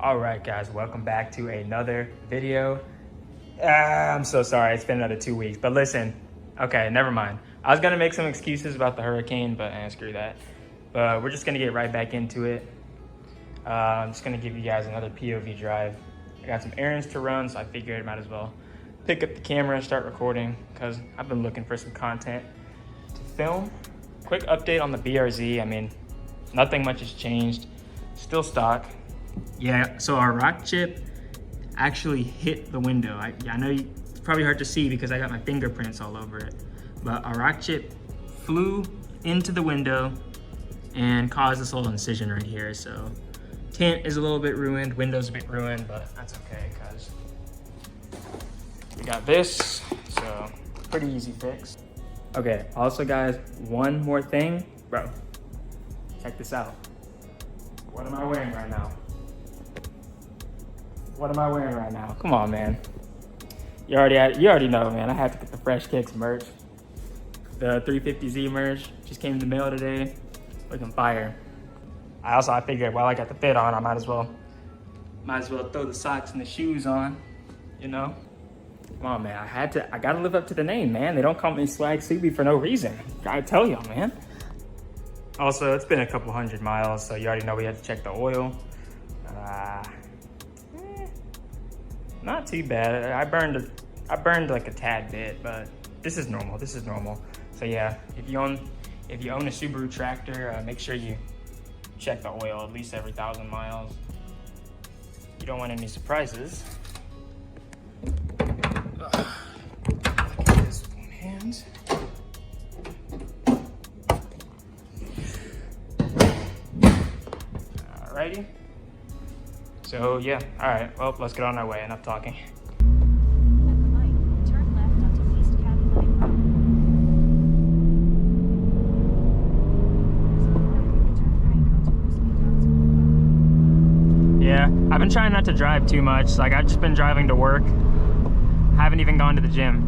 All right, guys, welcome back to another video. I'm so sorry, it's been another 2 weeks, but listen, okay, never mind. I was gonna make some excuses about the hurricane, but screw that. But we're just gonna get right back into it. I'm just gonna give you guys another POV drive. I got some errands to run, so I figured I might as well pick up the camera and start recording because I've been looking for some content to film. Quick update on the BRZ. I mean, nothing much has changed. Still stock. Yeah, so our rock chip actually hit the window. I know it's probably hard to see because I got my fingerprints all over it, but our rock chip flew into the window and caused this little incision right here. So tint is a little bit ruined, window's a bit ruined, but that's okay because we got this, so pretty easy fix. Okay, also guys, one more thing. Bro, check this out. What am I wearing right now? What am I wearing right now? Come on, man. You already know, man. I have to get the Fresh Kicks merch. The 350Z merch just came in the mail today. Looking fire. I figured while I got the fit on, I might as well throw the socks and the shoes on, you know? Come on, man. I gotta live up to the name, man. They don't call me Swag Subi for no reason. Gotta tell y'all, man. Also, it's been a couple 100 miles, so you already know we had to check the oil. Not too bad. I burned like a tad bit, but this is normal. This is normal. So yeah, if you own a Subaru tractor, make sure you check the oil at least every 1,000 miles. You don't want any surprises. Get this with one hand. Alrighty. So yeah, all right, well, let's get on our way, enough talking. At the light, turn left onto East County Line Road. Yeah, I've been trying not to drive too much. Like, I've just been driving to work. Haven't even gone to the gym.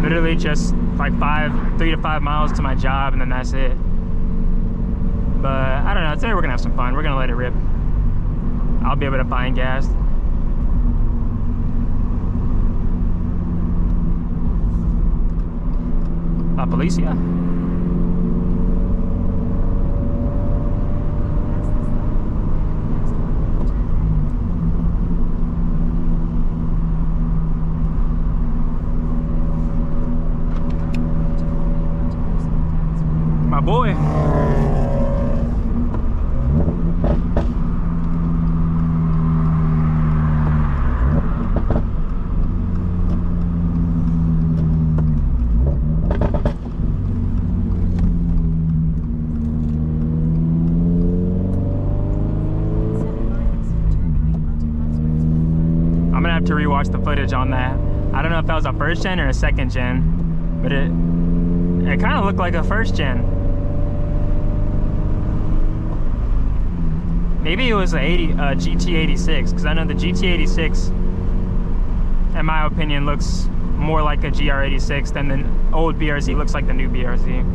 Literally just like 3 to 5 miles to my job, and then that's it. But I don't know, today we're gonna have some fun. We're gonna let it rip. I'll be able to find gas. La Policia. My boy. I'm gonna have to rewatch the footage on that. I don't know if that was a first gen or a second gen, but it kind of looked like a first gen. Maybe it was a GT86, because I know the GT86, in my opinion, looks more like a GR86 than the old BRZ looks like the new BRZ.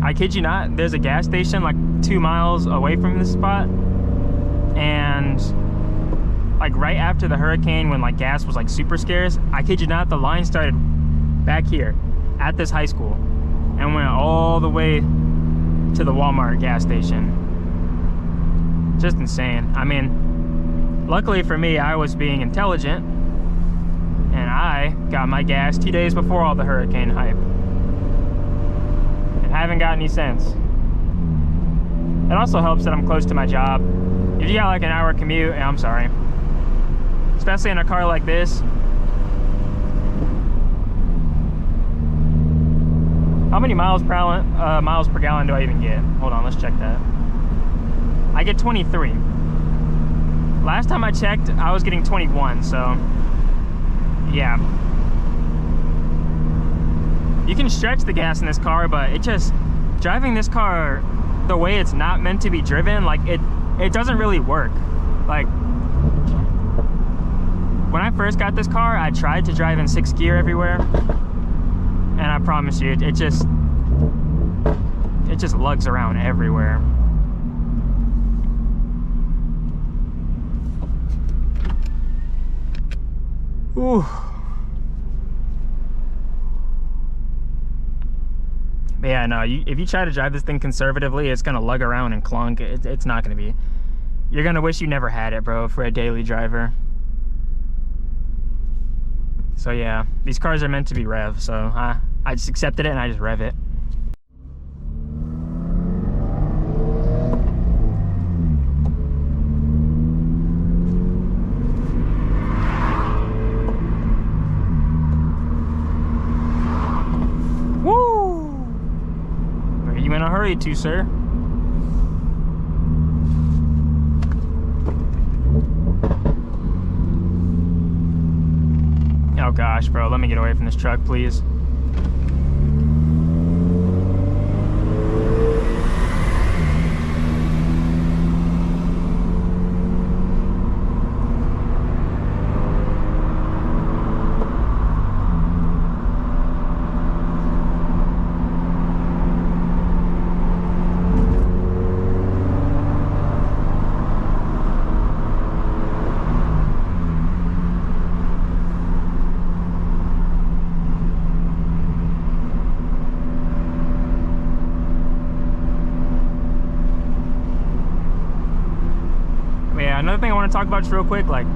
I kid you not, there's a gas station like 2 miles away from this spot, and like right after the hurricane, when like gas was like super scarce, I kid you not, the line started back here at this high school and went all the way to the Walmart gas station. Just insane. I mean, luckily for me, I was being intelligent and I got my gas 2 days before all the hurricane hype. And haven't got any since. It also helps that I'm close to my job. If you got like an hour commute, I'm sorry. Especially in a car like this. How many miles per gallon do I even get? Hold on, let's check that. I get 23. Last time I checked, I was getting 21, so yeah. You can stretch the gas in this car, but it just, driving this car the way it's not meant to be driven, like it doesn't really work. Like, when I first got this car, I tried to drive in 6th gear everywhere, and I promise you, it just lugs around everywhere. Ooh. But yeah, no, if you try to drive this thing conservatively, it's gonna lug around and clunk. It's not gonna be. You're gonna wish you never had it, bro, for a daily driver. So yeah, these cars are meant to be rev, so I just accepted it and I just rev it. Woo! Where are you in a hurry to, sir? Oh gosh, bro, let me get away from this truck, please. Another thing I want to talk about just real quick, like,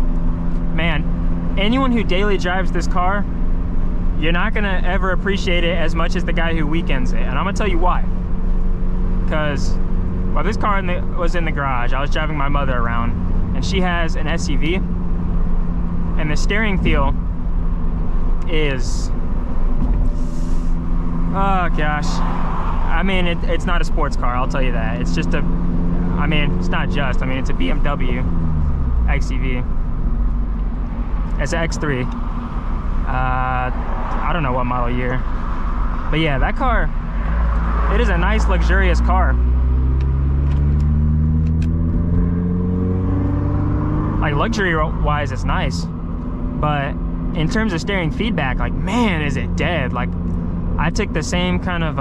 man, anyone who daily drives this car, you're not gonna ever appreciate it as much as the guy who weekends it, and I'm gonna tell you why. Because while this car was in the garage, I was driving my mother around, and she has an SUV, and the steering feel is, oh gosh, I mean, it's not a sports car, I'll tell you that. It's just a, I mean, it's not just, I mean, it's a BMW XEV. It's an X3. I don't know what model year. But yeah, that car, it is a nice, luxurious car. Like, luxury-wise, it's nice. But in terms of steering feedback, like, man, is it dead. Like, I took the same kind of,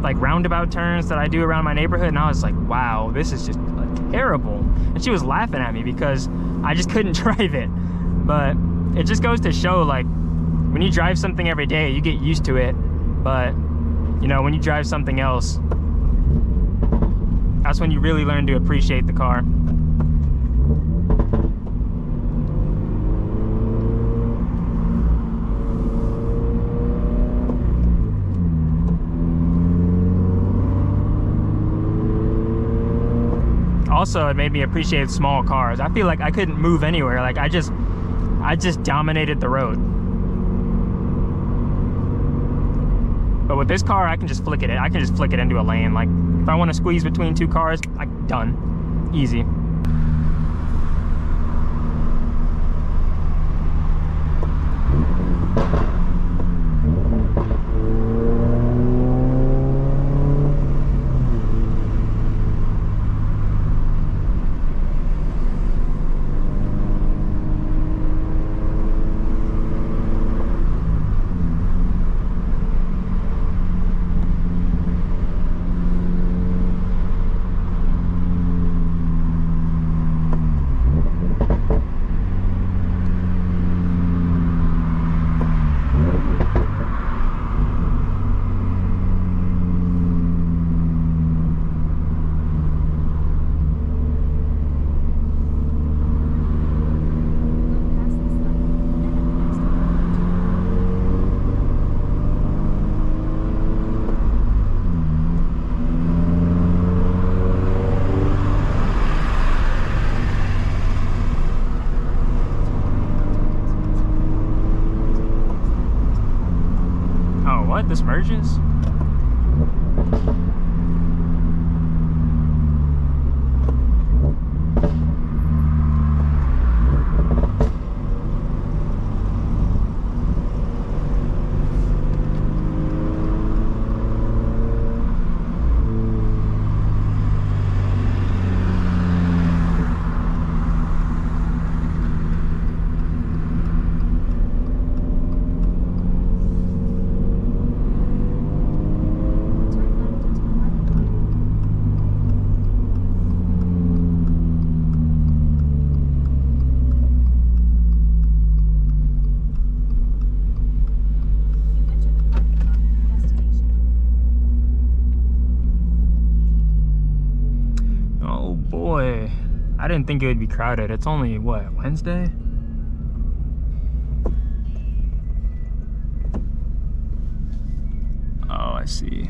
like, roundabout turns that I do around my neighborhood, and I was like, wow, this is just terrible. And she was laughing at me because I just couldn't drive it. But it just goes to show, like, when you drive something every day, you get used to it. But, you know, when you drive something else, that's when you really learn to appreciate the car. Also, it made me appreciate small cars. I feel like I couldn't move anywhere. Like, I just dominated the road. But with this car, I can just flick it. I can just flick it into a lane. Like, if I want to squeeze between two cars, like, done. Easy. what? This merges? Boy, I didn't think it would be crowded. It's only, what, Wednesday? Oh, I see.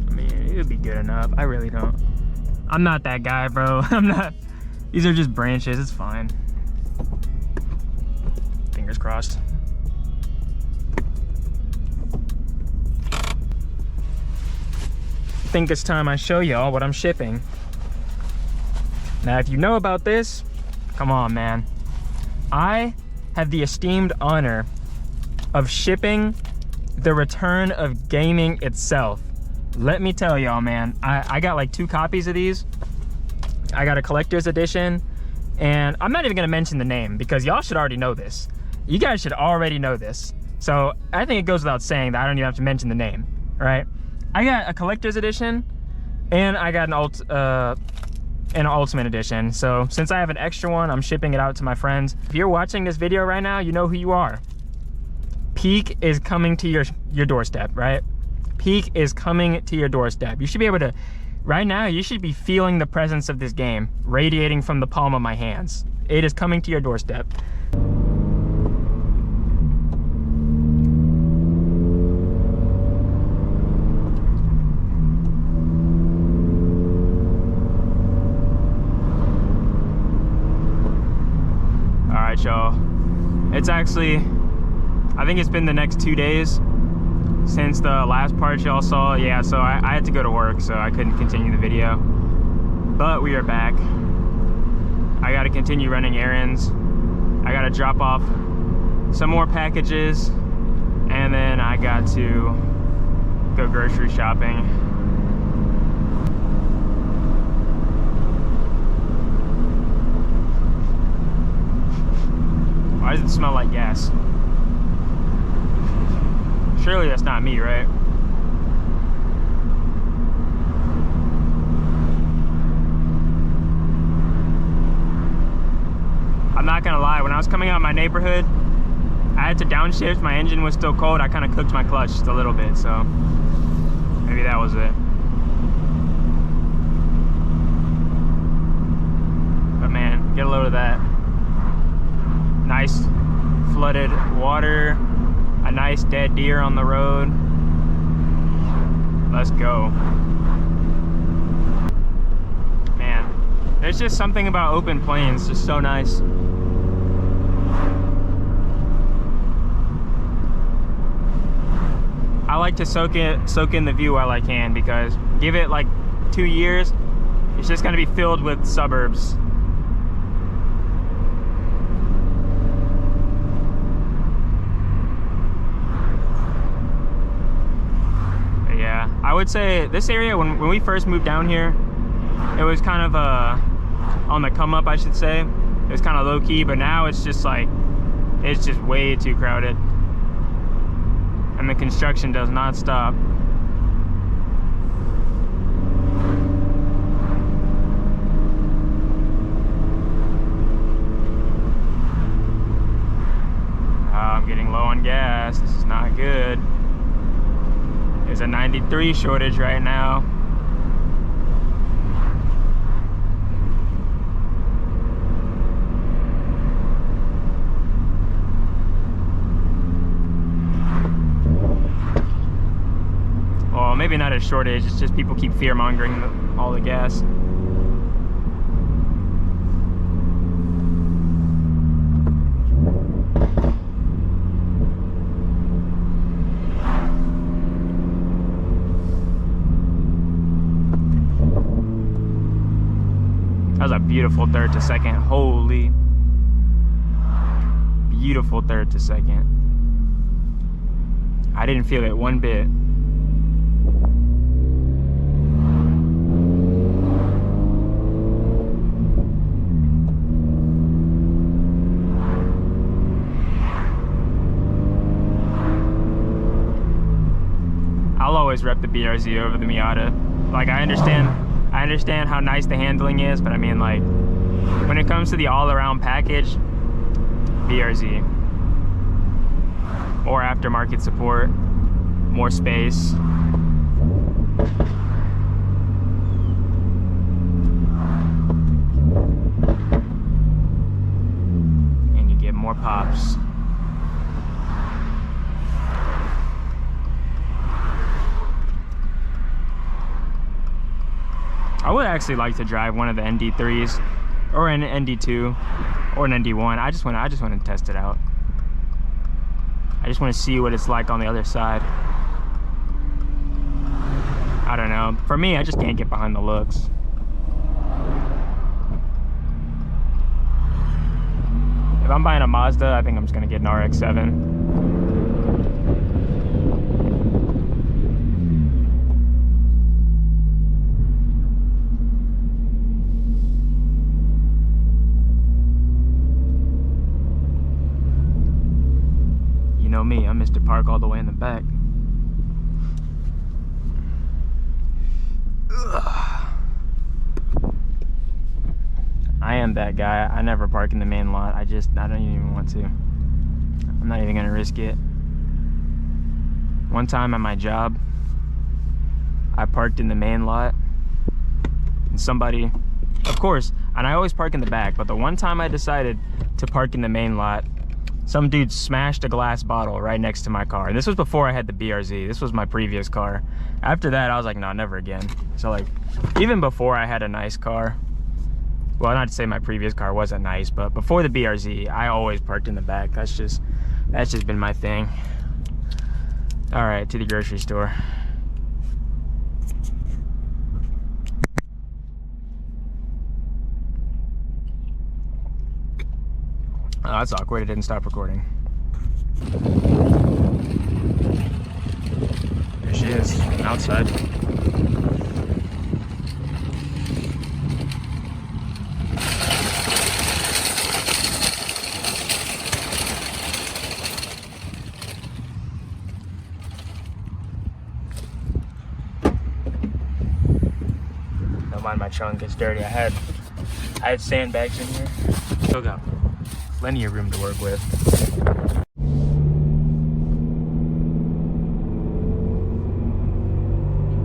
I mean, it would be good enough. I really don't. I'm not that guy, bro. I'm not. These are just branches. It's fine. Fingers crossed. I think it's time I show y'all what I'm shipping. Now, if you know about this, come on, man. I have the esteemed honor of shipping the return of gaming itself. Let me tell y'all, man, I got like 2 copies of these. I got a collector's edition, and I'm not even gonna mention the name because y'all should already know this. You guys should already know this. So I think it goes without saying that I don't even have to mention the name, right? I got a collector's edition, and I got an ultimate edition. So since I have an extra one, I'm shipping it out to my friends. If you're watching this video right now, you know who you are. Peak is coming to your doorstep, right? Peak is coming to your doorstep. You should be able to, right now, you should be feeling the presence of this game radiating from the palm of my hands. It is coming to your doorstep. Y'all, it's actually, I think it's been the next 2 days since the last part y'all saw. Yeah, so I had to go to work, so I couldn't continue the video, but we are back. I got to continue running errands. I got to drop off some more packages, and then I got to go grocery shopping. Why does it smell like gas? Surely that's not me, right? I'm not gonna lie, when I was coming out of my neighborhood, I had to downshift. My engine was still cold. I kind of cooked my clutch just a little bit, so maybe that was it. But man, get a load of that. Nice flooded water, a nice dead deer on the road. Let's go. Man, there's just something about open plains, just so nice. I like to soak in the view while I can, because give it like 2 years, it's just gonna be filled with suburbs. I would say this area, when we first moved down here, it was kind of on the come up, I should say. It was kind of low key, but now it's just like, it's just way too crowded. And the construction does not stop. I'm getting low on gas. This is not good. There's a 93 shortage right now. Well, maybe not a shortage, it's just people keep fear-mongering all the gas. That was a beautiful third to second. Holy. Beautiful third to second. I didn't feel it one bit. I'll always rep the BRZ over the Miata. Like, I understand how nice the handling is, but I mean, like, when it comes to the all-around package, BRZ. More aftermarket support, more space. And you get more pops. I would actually like to drive one of the ND3s or an ND2 or an ND1. I just want to test it out. I just want to see what it's like on the other side. I don't know. For me, I just can't get behind the looks. If I'm buying a Mazda, I think I'm just going to get an RX-7. You know me, I'm Mr. Park all the way in the back. Ugh. I am that guy. I never park in the main lot. I don't even want to. I'm not even gonna risk it. One time at my job, I parked in the main lot, and somebody, of course, and I always park in the back, but the one time I decided to park in the main lot, some dude smashed a glass bottle right next to my car. And this was before I had the BRZ. This was my previous car. After that, I was like, no, never again. So like, even before I had a nice car, well, not to say my previous car wasn't nice, but before the BRZ, I always parked in the back. That's just been my thing. All right, to the grocery store. Oh, that's awkward. It didn't stop recording. There she is, outside. Don't mind my trunk, it's dirty. I had sandbags in here. Still got plenty of room to work with. In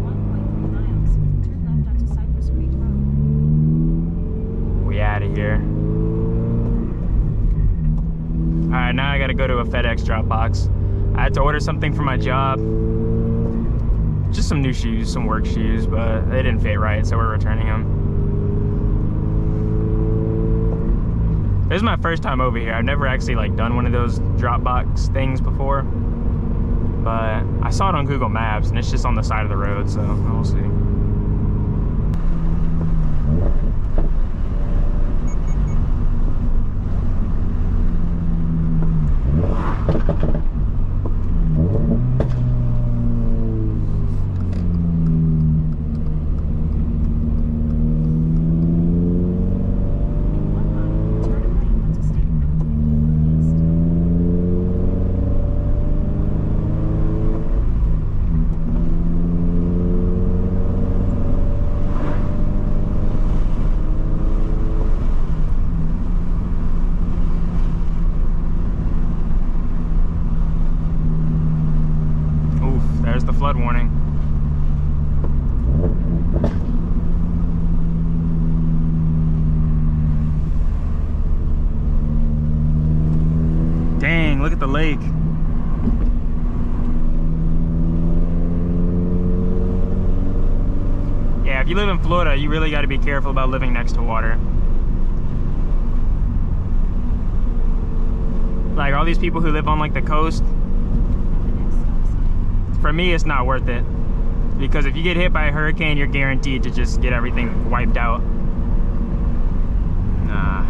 1.3 miles, turn left onto Cypress Creek Road. We out of here. All right, now I gotta go to a FedEx drop box. I had to order something for my job. Just some new shoes, some work shoes, but they didn't fit right, so we're returning them. This is my first time over here. I've never actually like done one of those Dropbox things before, but I saw it on Google Maps and it's just on the side of the road, so we'll see. There's the flood warning. Dang, look at the lake. Yeah, if you live in Florida, you really got to be careful about living next to water. Like all these people who live on like the coast, for me, it's not worth it, because if you get hit by a hurricane, you're guaranteed to just get everything wiped out. Nah.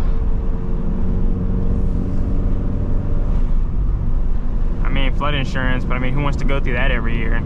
I mean, flood insurance, but I mean, who wants to go through that every year?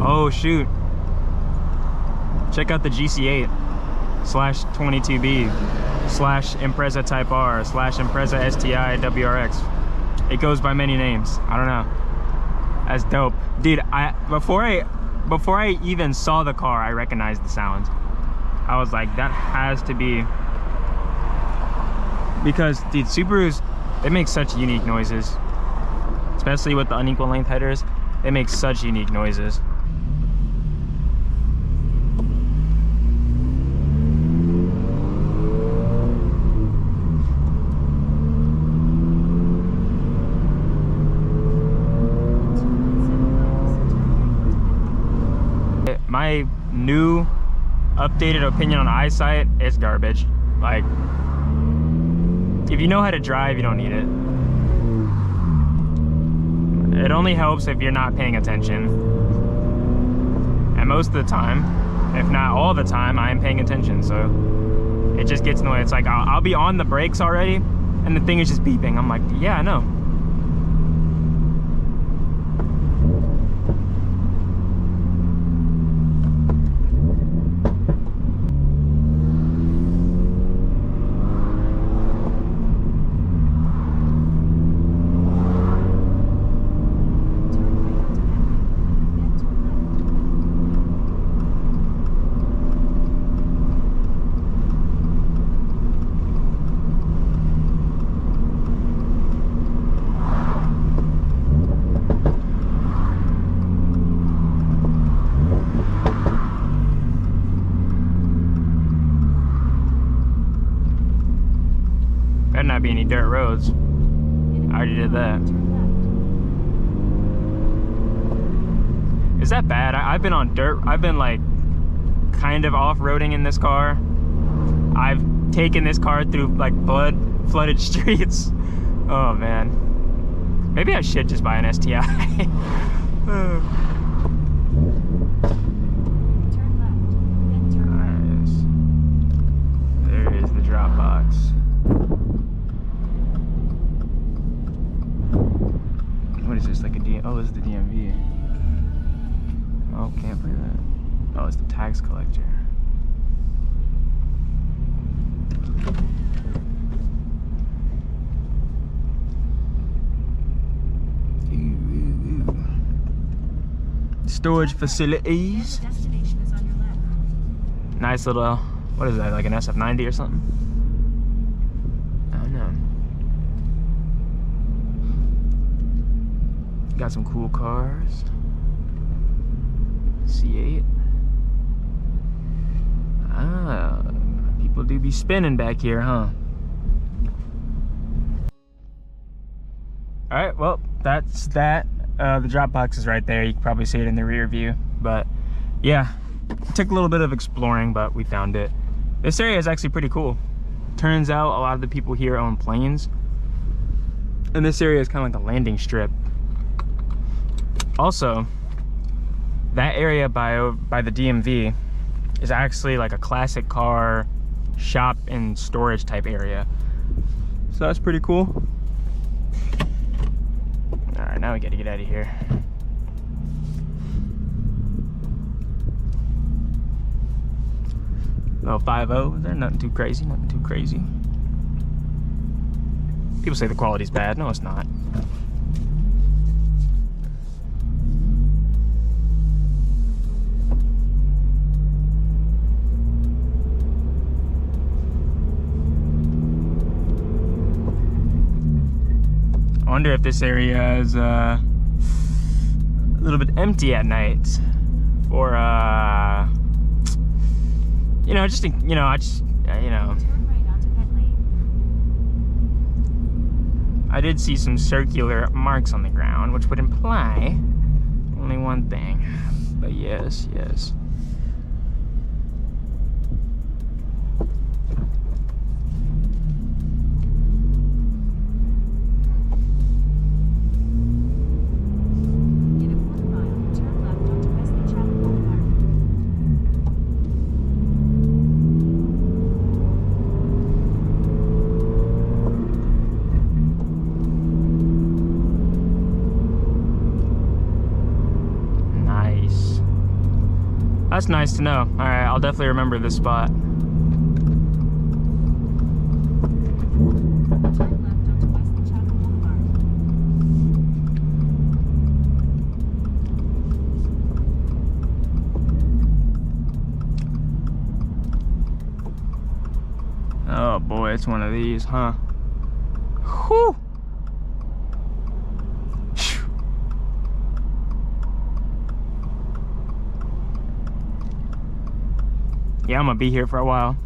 Oh shoot. Check out the GC8 / 22B / Impreza Type R / Impreza STI WRX. It goes by many names. I don't know. That's dope. Dude, before I even saw the car, I recognized the sound. I was like, that has to be, because dude, Subarus, they make such unique noises. Especially with the unequal length headers, they make such unique noises. My new updated opinion on eyesight is garbage. Like, if you know how to drive, you don't need it. It only helps if you're not paying attention. And most of the time, if not all the time, I am paying attention, so it just gets annoying. It's like I'll be on the brakes already and the thing is just beeping. I'm like, yeah, I know. Better not be any dirt roads. I already did that. Is that bad? I've been on dirt. I've been like kind of off-roading in this car. I've taken this car through like flooded streets. Oh man. Maybe I should just buy an STI. There is the drop box. What is this, like a DM? Oh, this is the DMV. Oh, can't play that. Oh, it's the tax collector. Storage facilities. Destination is on your left. Nice little, what is that, like an SF90 or something? I don't know. Got some cool cars. C8. Ah, people do be spinning back here, huh? All right, well, that's that. The drop box is right there. You can probably see it in the rear view. But yeah, it took a little bit of exploring, but we found it. This area is actually pretty cool. Turns out a lot of the people here own planes. And this area is kind of like a landing strip. Also, that area by the DMV is actually like a classic car shop and storage type area. So that's pretty cool. All right, now we gotta get out of here. Oh, 5.0, they're nothing too crazy, nothing too crazy. People say the quality's bad. No, it's not. I wonder if this area is a little bit empty at night for you know, just you know, Turn right onto pit lane. I did see some circular marks on the ground, which would imply only one thing. But yes, yes. In a quarter mile, turn left onto Wesley Chapel Boulevard. Nice. That's nice to know. All right, I'll definitely remember this spot. Turn left onto Wesley Chapel Boulevard. Oh boy, it's one of these, huh? Whew. Phew. Yeah, I'm gonna be here for a while.